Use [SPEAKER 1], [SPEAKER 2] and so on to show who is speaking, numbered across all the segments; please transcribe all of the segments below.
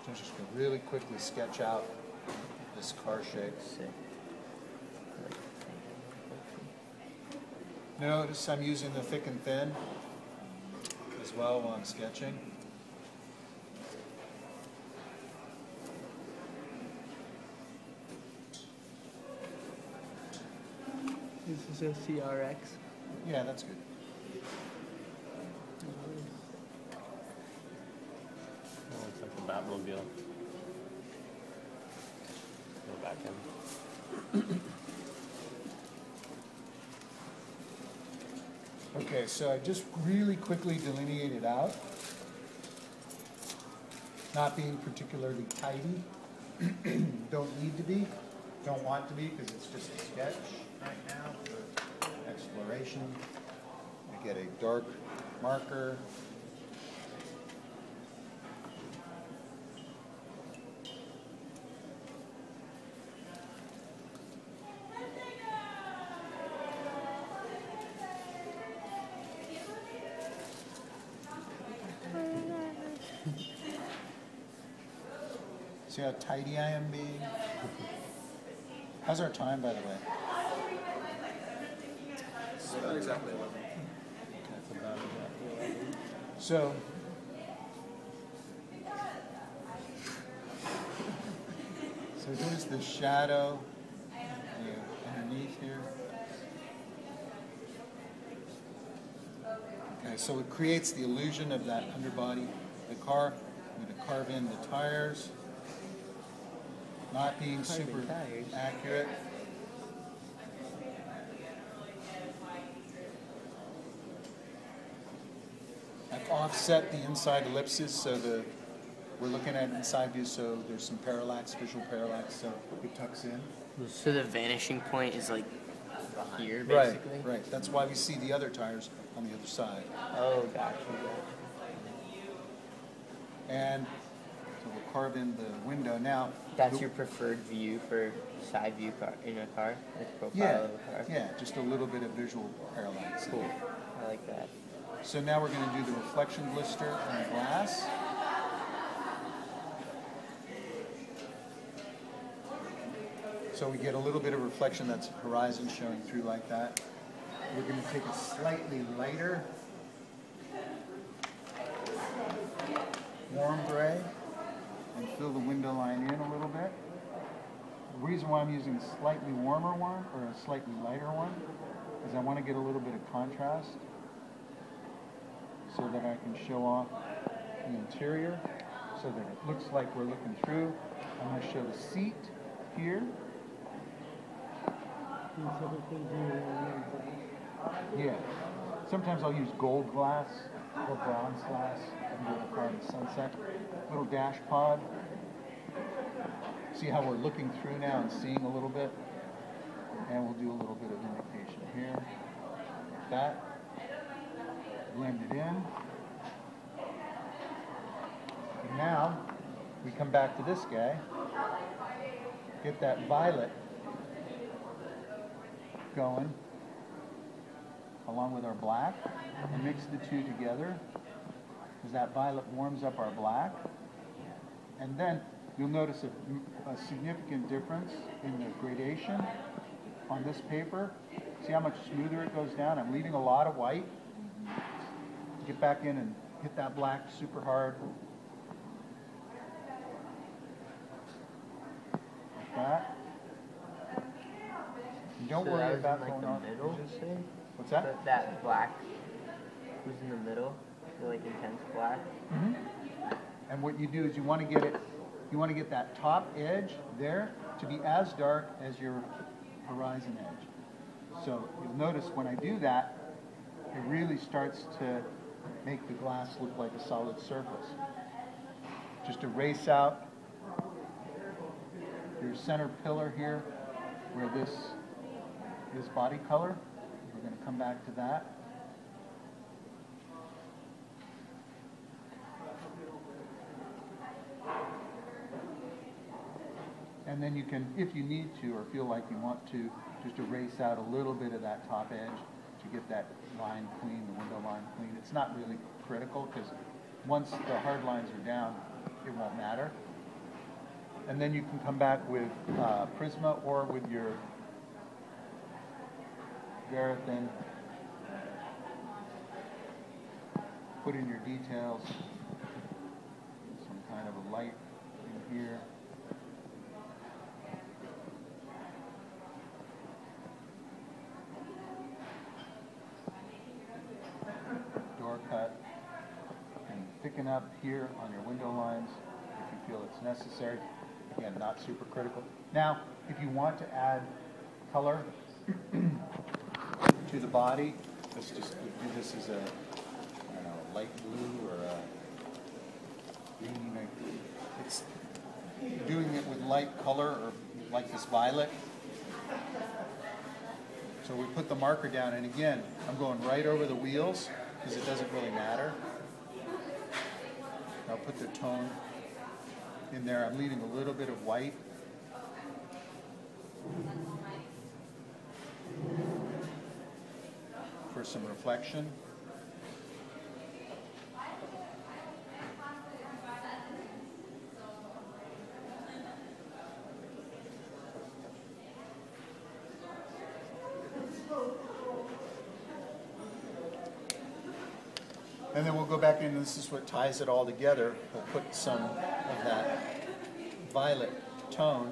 [SPEAKER 1] So I'm just going to really quickly sketch out this car shape.
[SPEAKER 2] Sick.
[SPEAKER 1] Notice I'm using the thick and thin as well while I'm sketching.
[SPEAKER 2] This is a CRX.
[SPEAKER 1] Yeah, that's good.
[SPEAKER 3] Oh, looks like the Batmobile. Go back in.
[SPEAKER 1] Okay, so I just really quickly delineated out, not being particularly tidy. Don't need to be, don't want to be, because it's just a sketch right now for exploration. I get a dark marker. See how tidy I am being? How's our time, by the way?
[SPEAKER 4] It's about exactly 11.
[SPEAKER 3] That's about it.
[SPEAKER 1] So, here's the shadow underneath here. Okay, so it creates the illusion of that underbody. The car, I'm going to carve in the tires. Not being super accurate. I've offset the inside ellipses so we're looking at inside view, so there's some parallax, visual parallax, so it tucks in.
[SPEAKER 2] So the vanishing point is like here, basically?
[SPEAKER 1] Right. That's why we see the other tires on the other side.
[SPEAKER 2] Oh, gotcha.
[SPEAKER 1] And so we'll carve in the window now.
[SPEAKER 2] That's your preferred view for side view car in a car, like profile of a car.
[SPEAKER 1] Yeah, just a little bit of visual parallax.
[SPEAKER 2] Cool. I like that.
[SPEAKER 1] So now we're going to do the reflection blister on the glass. So we get a little bit of reflection, that's horizon showing through like that. We're going to take a slightly lighter warm gray and fill the window line in a little bit. The reason why I'm using a slightly warmer one or a slightly lighter one is I want to get a little bit of contrast so that I can show off the interior so that it looks like we're looking through. I'm going to show the seat here. Yeah. Sometimes I'll use gold glass or bronze glass. I'm doing a car in the sunset. Little dash pod. See how we're looking through now and seeing a little bit? And we'll do a little bit of indication here. Like that. Blend it in. And now we come back to this guy. Get that violet going along with our black and mix the two together because that violet warms up our black. And then you'll notice a significant difference in the gradation on this paper. See how much smoother it goes down? I'm leaving a lot of white. Get back in and hit that black super hard. Like that. And don't worry about going off. What's that?
[SPEAKER 2] That black was in the middle, the like intense black.
[SPEAKER 1] Mm-hmm. And what you do is you want to get that top edge there to be as dark as your horizon edge. So you'll notice when I do that, it really starts to make the glass look like a solid surface. Just erase out your center pillar here where this body color. We're going to come back to that. And then you can, if you need to or feel like you want to, just erase out a little bit of that top edge to get that line clean, the window line clean. It's not really critical because once the hard lines are down, it won't matter. And then you can come back with Prisma or with your Verithin. Put in your details. Some kind of a light in here. Door cut. And thicken up here on your window lines if you feel it's necessary. Again, not super critical. Now, if you want to add color to the body, let's just do this as a, I don't know, light blue or a green. It's doing it with light color or like this violet. So we put the marker down, and again, I'm going right over the wheels because it doesn't really matter. I'll put the tone in there. I'm leaving a little bit of white. For some reflection. And then we'll go back in, and this is what ties it all together. We'll put some of that violet tone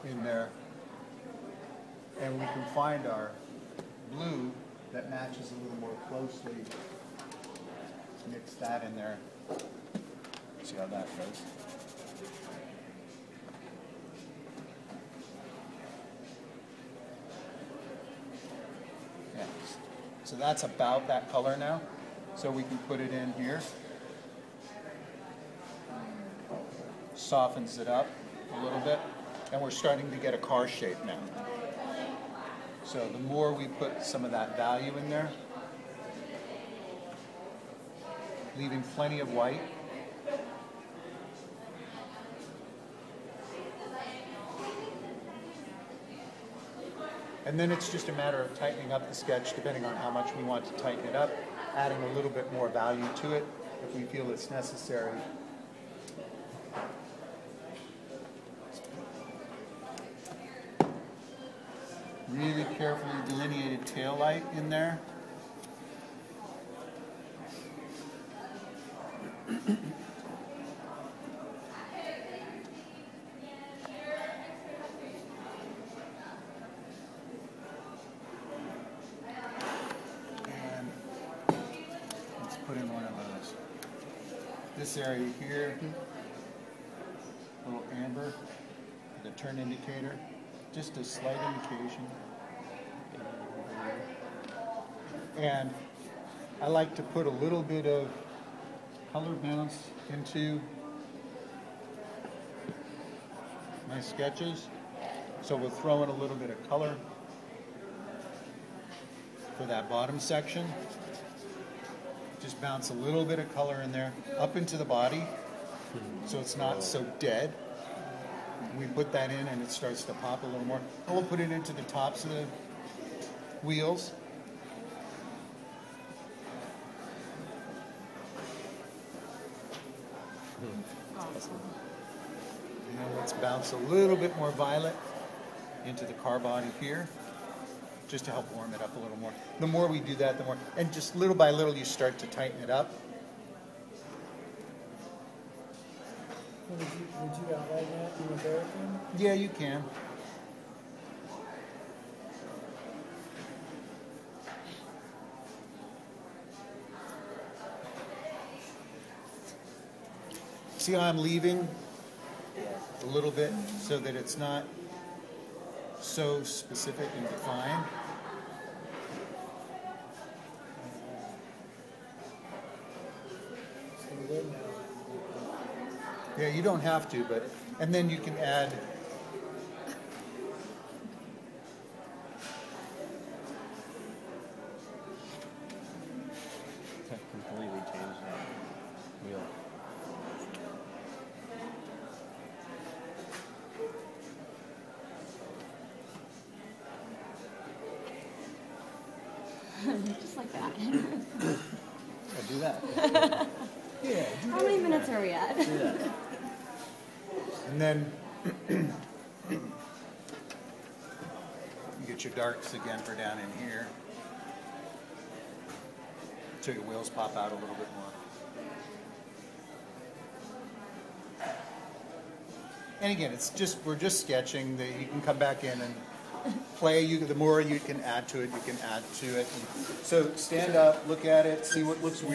[SPEAKER 1] in there. And we can find our blue that matches a little more closely. Mix that in there. See how that goes. Yeah. So that's about that color now. So we can put it in here. Softens it up a little bit. And we're starting to get a car shape now. So the more we put some of that value in there, leaving plenty of white. And then it's just a matter of tightening up the sketch depending on how much we want to tighten it up, adding a little bit more value to it if we feel it's necessary. Really carefully delineated tail light in there. And let's put in one of those. This area here, little amber, the turn indicator. Just a slight indication. And I like to put a little bit of color bounce into my sketches. So we'll throw in a little bit of color for that bottom section. Just bounce a little bit of color in there, up into the body, so it's not so dead. We put that in and it starts to pop a little more. And we'll put it into the tops of the wheels. And let's bounce a little bit more violet into the car body here, just to help warm it up a little more. The more we do that, the more, and just little by little you start to tighten it up.
[SPEAKER 5] Would you outline that in a Verithin?
[SPEAKER 1] Yeah, you can. See how I'm leaving a little bit so that it's not so specific and defined?
[SPEAKER 5] So good now.
[SPEAKER 1] Yeah, you don't have to, but, and then you can add
[SPEAKER 3] Completely changed that wheel.
[SPEAKER 6] Just like that.
[SPEAKER 3] I'll do that.
[SPEAKER 1] Yeah.
[SPEAKER 6] How many minutes are we at?
[SPEAKER 1] And then you get your darks again for down in here. So your wheels pop out a little bit more. And again, we're just sketching. You can come back in and play. The more you can add to it, you can add to it. So stand up, look at it, see what looks weird.